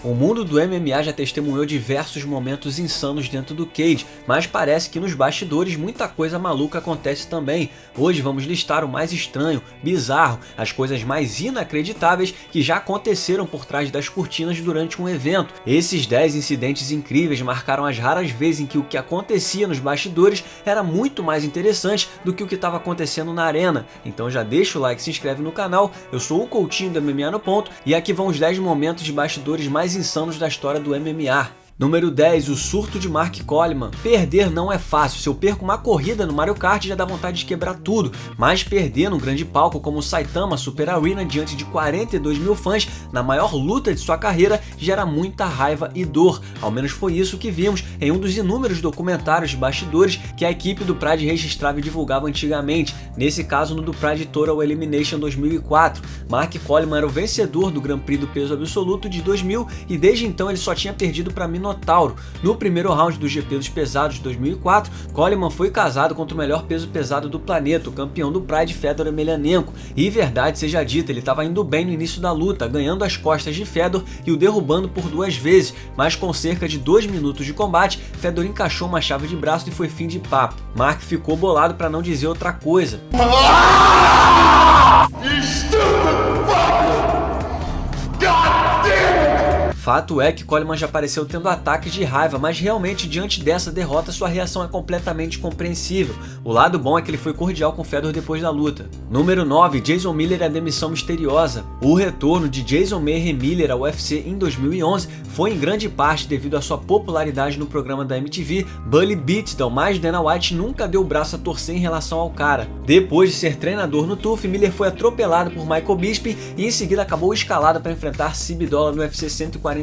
O mundo do MMA já testemunhou diversos momentos insanos dentro do cage, mas parece que nos bastidores muita coisa maluca acontece também. Hoje vamos listar o mais estranho, bizarro, as coisas mais inacreditáveis que já aconteceram por trás das cortinas durante um evento. Esses 10 incidentes incríveis marcaram as raras vezes em que o que acontecia nos bastidores era muito mais interessante do que o que estava acontecendo na arena. Então já deixa o like, se inscreve no canal. Eu sou o Coutinho do MMA no Ponto e aqui vão os 10 momentos de bastidores mais insanos da história do MMA. Número 10, o surto de Mark Coleman. Perder não é fácil, se eu perco uma corrida no Mario Kart já dá vontade de quebrar tudo, mas perder num grande palco como o Saitama Super Arena diante de 42 mil fãs na maior luta de sua carreira gera muita raiva e dor, ao menos foi isso que vimos em um dos inúmeros documentários de bastidores que a equipe do Pride registrava e divulgava antigamente, nesse caso no do Pride Total Elimination 2004. Mark Coleman era o vencedor do Grand Prix do peso absoluto de 2000 e desde então ele só tinha perdido para Minotauro. No primeiro round do GP dos pesados de 2004, Coleman foi casado contra o melhor peso pesado do planeta, o campeão do Pride Fedor Emelianenko. E verdade seja dita, ele estava indo bem no início da luta, ganhando as costas de Fedor e o derrubando por 2 vezes, mas com cerca de 2 minutos de combate, Fedor encaixou uma chave de braço e foi fim de papo. Mark ficou bolado para não dizer outra coisa. Fato é que Coleman já apareceu tendo ataques de raiva, mas realmente diante dessa derrota sua reação é completamente compreensível. O lado bom é que ele foi cordial com Fedor depois da luta. Número 9, Jason Miller e a demissão misteriosa. O retorno de Jason Mayhem Miller ao UFC em 2011 foi em grande parte devido à sua popularidade no programa da MTV Bully Beatdown, mas Dana White nunca deu o braço a torcer em relação ao cara. Depois de ser treinador no TUF, Miller foi atropelado por Michael Bisping e em seguida acabou escalado para enfrentar Sibidola no UFC 146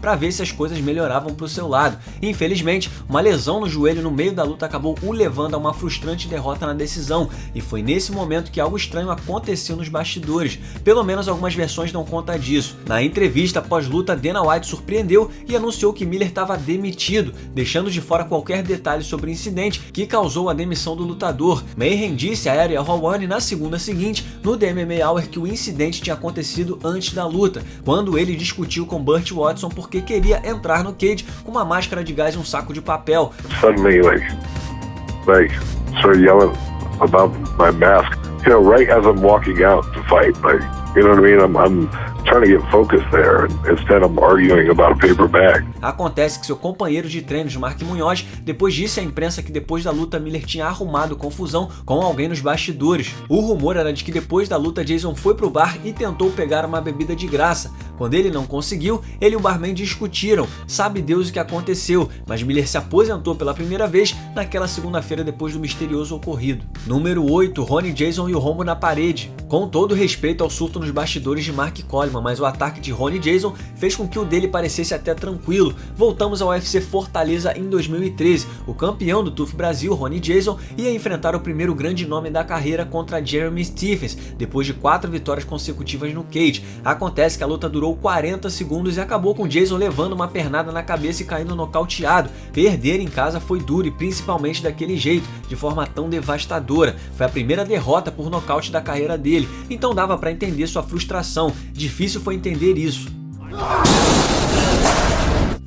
para ver se as coisas melhoravam para o seu lado. Infelizmente, uma lesão no joelho no meio da luta acabou o levando a uma frustrante derrota na decisão, e foi nesse momento que algo estranho aconteceu nos bastidores. Pelo menos algumas versões dão conta disso. Na entrevista pós-luta, Dana White surpreendeu e anunciou que Miller estava demitido, deixando de fora qualquer detalhe sobre o incidente que causou a demissão do lutador. Mayhem disse a Ariel Helwani na segunda seguinte, no The MMA Hour, que o incidente tinha acontecido antes da luta, quando ele discutiu com Burt Watson porque queria entrar no cage com uma máscara de gás e um saco de papel. Suddenly, like started yelling about my mask. You know, right as I'm walking out to fight, like, you know what I mean? I'm trying to get focused there, and instead I'm arguing about a paper bag. Acontece que seu companheiro de treinos, Mark Munhoz, depois disse à imprensa que depois da luta Miller tinha arrumado confusão com alguém nos bastidores. O rumor era de que depois da luta Jason foi pro bar e tentou pegar uma bebida de graça. Quando ele não conseguiu, ele e o barman discutiram, sabe Deus o que aconteceu, mas Miller se aposentou pela primeira vez naquela segunda-feira depois do misterioso ocorrido. Número 8, Ronnie Jason e o rombo na parede. Com todo respeito ao surto nos bastidores de Mark Coleman, mas o ataque de Ronnie Jason fez com que o dele parecesse até tranquilo. Voltamos ao UFC Fortaleza em 2013. O campeão do TUF Brasil, Ronnie Jason, ia enfrentar o primeiro grande nome da carreira contra Jeremy Stephens, depois de 4 vitórias consecutivas no cage. Acontece que a luta durou 40 segundos e acabou com Jason levando uma pernada na cabeça e caindo nocauteado. Perder em casa foi duro e principalmente daquele jeito, de forma tão devastadora. Foi a primeira derrota por nocaute da carreira dele, então dava para entender sua frustração. Difícil foi entender isso.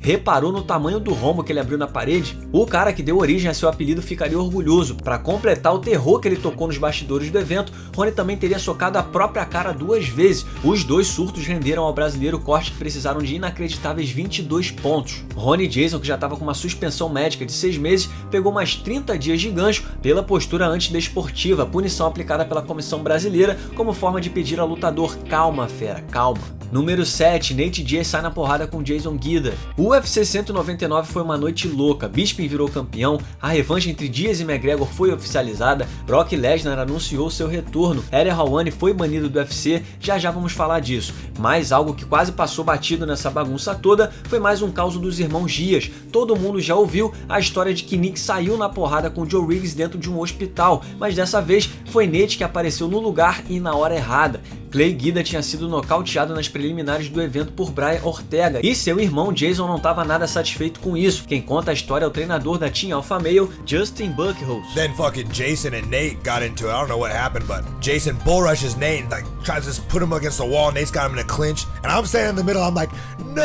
Reparou no tamanho do rombo que ele abriu na parede? O cara que deu origem a seu apelido ficaria orgulhoso. Para completar o terror que ele tocou nos bastidores do evento, Ronnie também teria socado a própria cara 2 vezes. Os 2 surtos renderam ao brasileiro corte que precisaram de inacreditáveis 22 pontos. Ronnie Jason, que já estava com uma suspensão médica de 6 meses, pegou mais 30 dias de gancho pela postura antidesportiva, punição aplicada pela comissão brasileira como forma de pedir ao lutador: calma, fera, calma. Número 7, Nate Diaz sai na porrada com Jason Guida. O UFC 199 foi uma noite louca, Bisping virou campeão, a revanche entre Diaz e McGregor foi oficializada, Brock Lesnar anunciou seu retorno, Ariel Helwani foi banido do UFC, já vamos falar disso. Mas algo que quase passou batido nessa bagunça toda foi mais um caso dos irmãos Diaz. Todo mundo já ouviu a história de que Nick saiu na porrada com Joe Riggs dentro de um hospital, mas dessa vez foi Nate que apareceu no lugar e na hora errada. Clay Guida tinha sido nocauteado nas preliminares do evento por Brian Ortega, e seu irmão Jason não estava nada satisfeito com isso. Quem conta a história é o treinador da Team Alpha Male, Justin Buchholz. Then fucking Jason and Nate got into it. I don't know what happened, but Jason bull rushes Nate and like tries to put him against the wall. Nate's got him in a clinch, and I'm standing in the middle. I'm like, no!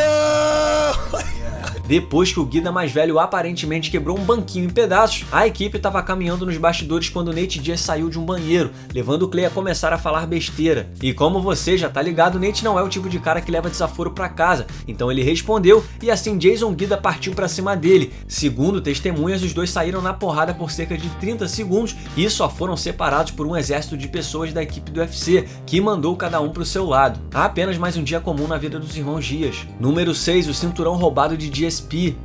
Depois que o Guida mais velho aparentemente quebrou um banquinho em pedaços, a equipe estava caminhando nos bastidores quando Nate Diaz saiu de um banheiro, levando o Clay a começar a falar besteira. E como você já tá ligado, Nate não é o tipo de cara que leva desaforo pra casa, então ele respondeu e assim Jason Guida partiu pra cima dele. Segundo testemunhas, os dois saíram na porrada por cerca de 30 segundos e só foram separados por um exército de pessoas da equipe do UFC, que mandou cada um pro seu lado. Há apenas mais um dia comum na vida dos irmãos Diaz. Número 6, o cinturão roubado de GSP.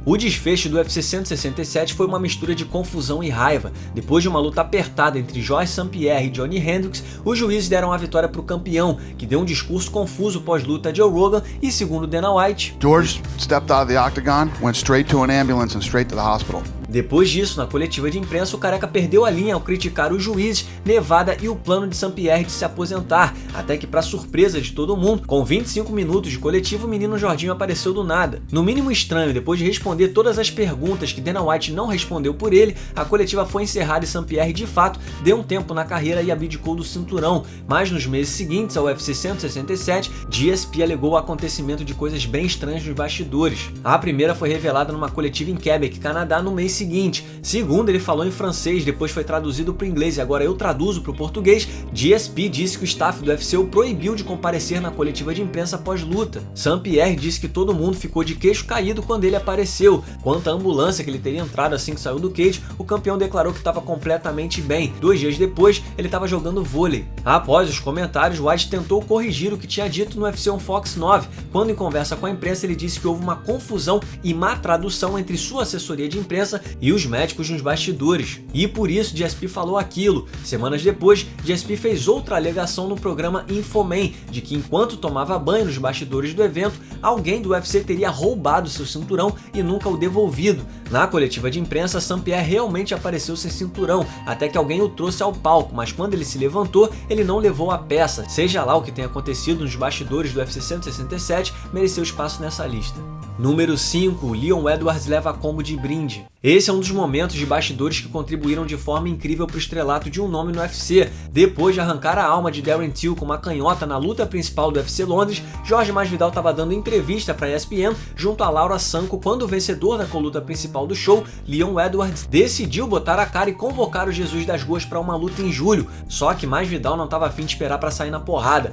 O desfecho do UFC 167 foi uma mistura de confusão e raiva. Depois de uma luta apertada entre Georges St-Pierre e Johnny Hendricks, os juízes deram a vitória para o campeão, que deu um discurso confuso pós-luta a Joe Rogan e, segundo Dana White, George stepped out of the octagon, went straight to an ambulance and straight to the hospital. Depois disso, na coletiva de imprensa, o Careca perdeu a linha ao criticar os juízes, Nevada e o plano de St-Pierre de se aposentar, até que, para surpresa de todo mundo, com 25 minutos de coletivo, o menino Jorginho apareceu do nada. No mínimo estranho, depois de responder todas as perguntas que Dana White não respondeu por ele, a coletiva foi encerrada e St-Pierre, de fato, deu um tempo na carreira e abdicou do cinturão. Mas nos meses seguintes ao UFC 167, GSP alegou o acontecimento de coisas bem estranhas nos bastidores. A primeira foi revelada numa coletiva em Quebec, Canadá, no mês seguinte. Segundo, ele falou em francês, depois foi traduzido para o inglês e agora eu traduzo para o português. GSP disse que o staff do UFC o proibiu de comparecer na coletiva de imprensa pós-luta. St-Pierre disse que todo mundo ficou de queixo caído quando ele apareceu. Quanto à ambulância que ele teria entrado assim que saiu do cage, o campeão declarou que estava completamente bem. 2 dias depois, ele estava jogando vôlei. Após os comentários, White tentou corrigir o que tinha dito no UFC on Fox 9, quando em conversa com a imprensa ele disse que houve uma confusão e má tradução entre sua assessoria de imprensa e os médicos nos bastidores. E por isso GSP falou aquilo. Semanas depois, GSP fez outra alegação no programa Infoman, de que enquanto tomava banho nos bastidores do evento, alguém do UFC teria roubado seu cinturão e nunca o devolvido. Na coletiva de imprensa, St-Pierre realmente apareceu sem cinturão, até que alguém o trouxe ao palco, mas quando ele se levantou, ele não levou a peça. Seja lá o que tenha acontecido nos bastidores do UFC 167, mereceu espaço nessa lista. Número 5, Leon Edwards leva combo de brinde. Esse é um dos momentos de bastidores que contribuíram de forma incrível para o estrelato de um nome no UFC. Depois de arrancar a alma de Darren Till com uma canhota na luta principal do UFC Londres, Jorge Masvidal estava dando entrevista para a ESPN junto a Laura Sanko quando o vencedor da coluta principal do show, Leon Edwards, decidiu botar a cara e convocar o Jesus das Ruas para uma luta em julho. Só que Masvidal não estava afim de esperar para sair na porrada.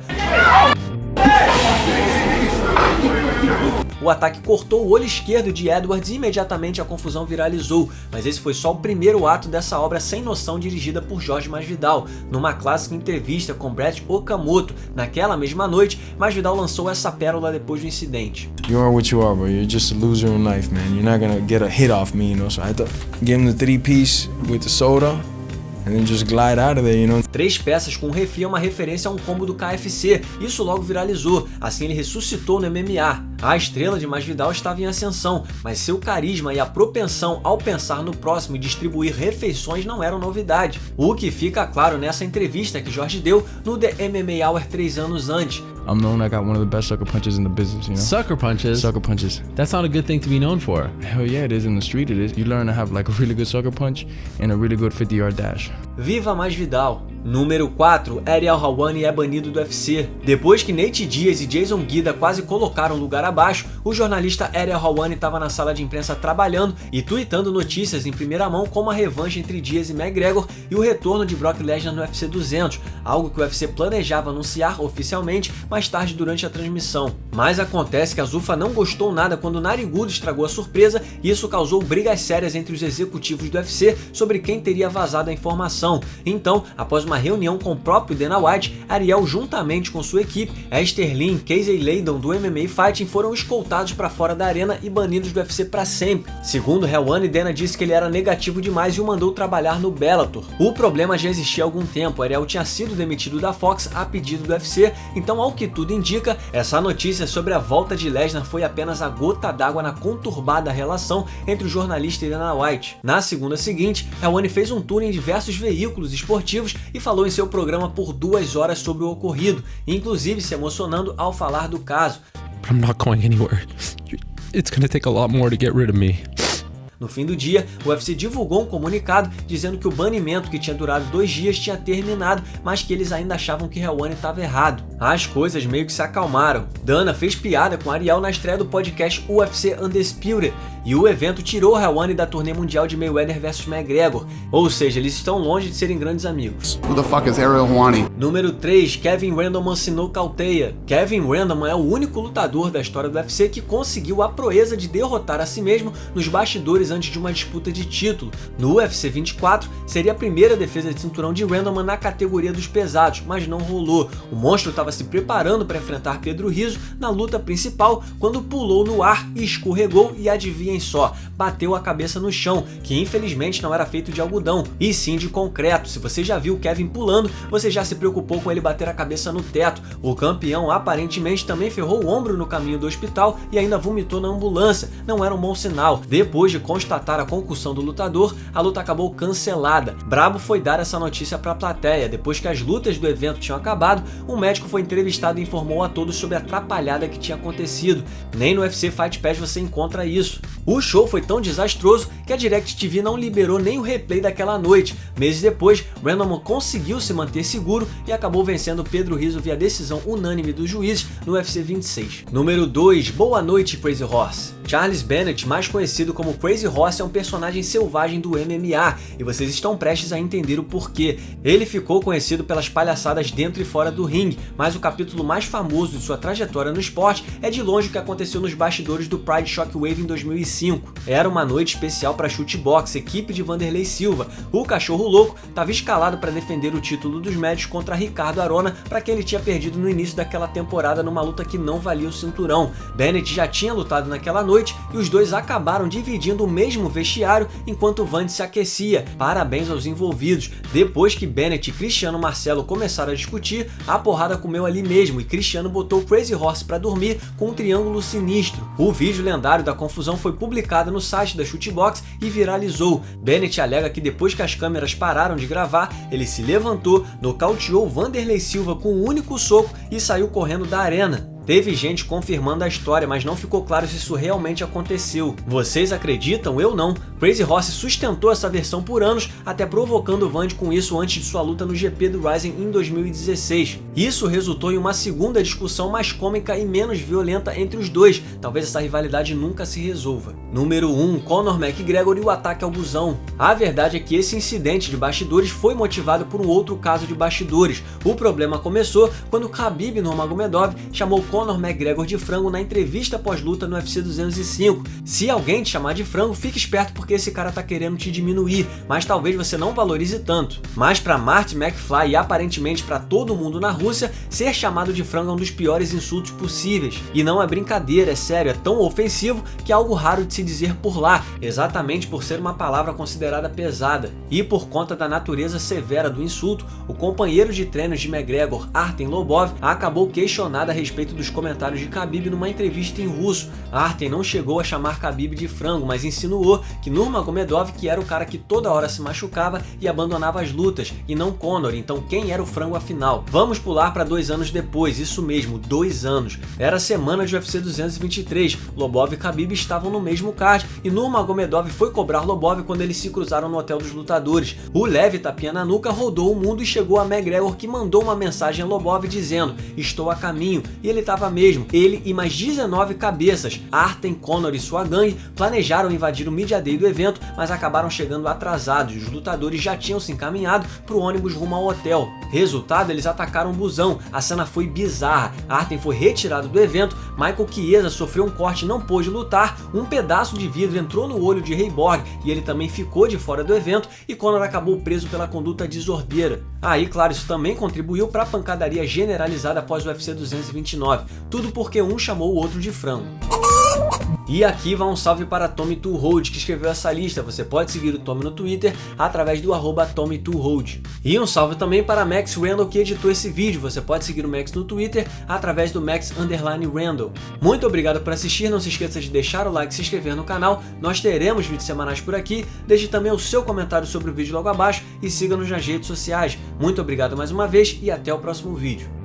O ataque cortou o olho esquerdo de Edwards e imediatamente a confusão viralizou, mas esse foi só o primeiro ato dessa obra sem noção dirigida por Jorge Masvidal. Numa clássica entrevista com Brett Okamoto, naquela mesma noite, Masvidal lançou essa pérola depois do incidente. You are what you are, bro. You're just a loser in life, man. You're not gonna get a hit off me, you know. So I had to give him the 3-piece with the soda. And then just glide out of there, you know? 3 peças com refri é uma referência a um combo do KFC. Isso logo viralizou. Assim ele ressuscitou no MMA. A estrela de Masvidal estava em ascensão, mas seu carisma e a propensão ao pensar no próximo e distribuir refeições não eram novidade. O que fica claro nessa entrevista que Jorge deu no The MMA Hour 3 anos antes. I'm known I got one of the best sucker punches in the business, you know? Sucker punches? Sucker punches. That's not a good thing to be known for. Hell yeah, it is. In the street it is. You learn to have like a really good sucker punch and a really good 50-yard dash. Viva Masvidal! Número 4, Ariel Helwani é banido do UFC. Depois que Nate Diaz e Jason Guida quase colocaram o lugar abaixo, o jornalista Ariel Helwani estava na sala de imprensa trabalhando e tweetando notícias em primeira mão como a revanche entre Diaz e McGregor e o retorno de Brock Lesnar no UFC 200, algo que o UFC planejava anunciar oficialmente mais tarde durante a transmissão. Mas acontece que a Zuffa não gostou nada quando o narigudo estragou a surpresa e isso causou brigas sérias entre os executivos do UFC sobre quem teria vazado a informação. Então, após uma reunião com o próprio Dana White, Ariel, juntamente com sua equipe, Esther Lin e Casey Leydon do MMA Fighting, foram escoltados para fora da arena e banidos do UFC para sempre. Segundo Helwani, Dana disse que ele era negativo demais e o mandou trabalhar no Bellator. O problema já existia há algum tempo, Ariel tinha sido demitido da Fox a pedido do UFC, então ao que tudo indica, essa notícia sobre a volta de Lesnar foi apenas a gota d'água na conturbada relação entre o jornalista e Dana White. Na segunda seguinte, Helwani fez um tour em diversos veículos esportivos e falou em seu programa por 2 horas sobre o ocorrido, inclusive se emocionando ao falar do caso. I'm not going anywhere. It's gonna take a lot more to get rid of me. No fim do dia, o UFC divulgou um comunicado dizendo que o banimento, que tinha durado 2 dias, tinha terminado, mas que eles ainda achavam que Helwani estava errado. As coisas meio que se acalmaram. Dana fez piada com Ariel na estreia do podcast UFC Undisputed, e o evento tirou Helwani da turnê mundial de Mayweather vs McGregor, ou seja, eles estão longe de serem grandes amigos. Who the fuck is Ariel Helwani? Número 3, Kevin Randleman se nocauteia. Kevin Randleman é o único lutador da história do UFC que conseguiu a proeza de derrotar a si mesmo nos bastidores antes de uma disputa de título. No UFC 24, seria a primeira defesa de cinturão de Randleman na categoria dos pesados, mas não rolou. O monstro estava se preparando para enfrentar Pedro Rizzo na luta principal quando pulou no ar e escorregou e adivinhem só, bateu a cabeça no chão, que infelizmente não era feito de algodão, e sim de concreto. Se você já viu o Kevin pulando, você já se preocupou com ele bater a cabeça no teto. O campeão aparentemente também ferrou o ombro no caminho do hospital e ainda vomitou na ambulância. Não era um bom sinal. Depois de constatar a concussão do lutador, a luta acabou cancelada. Brabo foi dar essa notícia para a plateia. Depois que as lutas do evento tinham acabado, um médico foi entrevistado e informou a todos sobre a atrapalhada que tinha acontecido. Nem no UFC Fight Pass você encontra isso. O show foi tão desastroso que a DirecTV não liberou nem o replay daquela noite. Meses depois, Randleman conseguiu se manter seguro e acabou vencendo Pedro Rizzo via decisão unânime dos juízes no UFC 26. Número 2, boa noite Crazy Horse. Charles Bennett, mais conhecido como Crazy Horse, é um personagem selvagem do MMA e vocês estão prestes a entender o porquê. Ele ficou conhecido pelas palhaçadas dentro e fora do ringue, mas o capítulo mais famoso de sua trajetória no esporte é de longe o que aconteceu nos bastidores do Pride Shockwave em 2005. Era uma noite especial para Chutebox, equipe de Vanderlei Silva. O cachorro louco estava escalado para defender o título dos médios contra Ricardo Arona, para quem ele tinha perdido no início daquela temporada numa luta que não valia o cinturão. Bennett já tinha lutado naquela noite e os dois acabaram dividindo o mesmo vestiário enquanto Vandy se aquecia. Parabéns aos envolvidos. Depois que Bennett e Cristiano Marcelo começaram a discutir, a porrada comeu ali mesmo e Cristiano botou Crazy Horse para dormir com um triângulo sinistro. O vídeo lendário da confusão foi publicado no site da Chutebox e viralizou. Bennett alega que depois que as câmeras pararam de gravar, ele se levantou, nocauteou Vanderlei Silva com um único soco e saiu correndo da arena. Teve gente confirmando a história, mas não ficou claro se isso realmente aconteceu. Vocês acreditam? Eu não. Crazy Horse sustentou essa versão por anos, até provocando Vandy com isso antes de sua luta no GP do Rising em 2016. Isso resultou em uma segunda discussão mais cômica e menos violenta entre os dois. Talvez essa rivalidade nunca se resolva. Número 1, Conor McGregor e o ataque ao busão. A verdade é que esse incidente de bastidores foi motivado por um outro caso de bastidores. O problema começou quando Khabib Nurmagomedov chamou Conor McGregor de frango na entrevista pós-luta no UFC 205. Se alguém te chamar de frango, fique esperto porque esse cara tá querendo te diminuir, mas talvez você não valorize tanto. Mas pra Marty McFly e aparentemente pra todo mundo na Rússia, ser chamado de frango é um dos piores insultos possíveis. E não é brincadeira, é sério, é tão ofensivo que é algo raro de se dizer por lá, exatamente por ser uma palavra considerada pesada. E por conta da natureza severa do insulto, o companheiro de treinos de McGregor, Artem Lobov, acabou questionado a respeito dos comentários de Khabib numa entrevista em russo. Artem não chegou a chamar Khabib de frango, mas insinuou que Nurmagomedov que era o cara que toda hora se machucava e abandonava as lutas, e não Conor, então quem era o frango afinal? Vamos pular para 2 anos depois, isso mesmo, 2 anos. Era a semana de UFC 223, Lobov e Khabib estavam no mesmo card, e Nurmagomedov foi cobrar Lobov quando eles se cruzaram no hotel dos lutadores. O leve tapinha na nuca rodou o mundo e chegou a McGregor, que mandou uma mensagem a Lobov dizendo: estou a caminho, e ele estava mesmo. Ele e mais 19 cabeças, Artem, Conor e sua gangue, planejaram invadir o Media Day do evento, mas acabaram chegando atrasados e os lutadores já tinham se encaminhado para o ônibus rumo ao hotel. Resultado, eles atacaram um busão. A cena foi bizarra. Artem foi retirado do evento, Michael Chiesa sofreu um corte e não pôde lutar, um pedaço de vidro entrou no olho de Reiborg e ele também ficou de fora do evento, e Conor acabou preso pela conduta desordeira. Aí, claro, isso também contribuiu para a pancadaria generalizada após o UFC 229. Tudo porque um chamou o outro de frango. E aqui vai um salve para Tommy2Hold, que escreveu essa lista. Você pode seguir o Tommy no Twitter através do @Tommy2Hold. E um salve também para Max Randall, que editou esse vídeo. Você pode seguir o Max no Twitter através do Max_Randall. Muito obrigado por assistir, não se esqueça de deixar o like e se inscrever no canal. Nós teremos vídeos semanais por aqui. Deixe também o seu comentário sobre o vídeo logo abaixo e siga-nos nas redes sociais. Muito obrigado mais uma vez e até o próximo vídeo.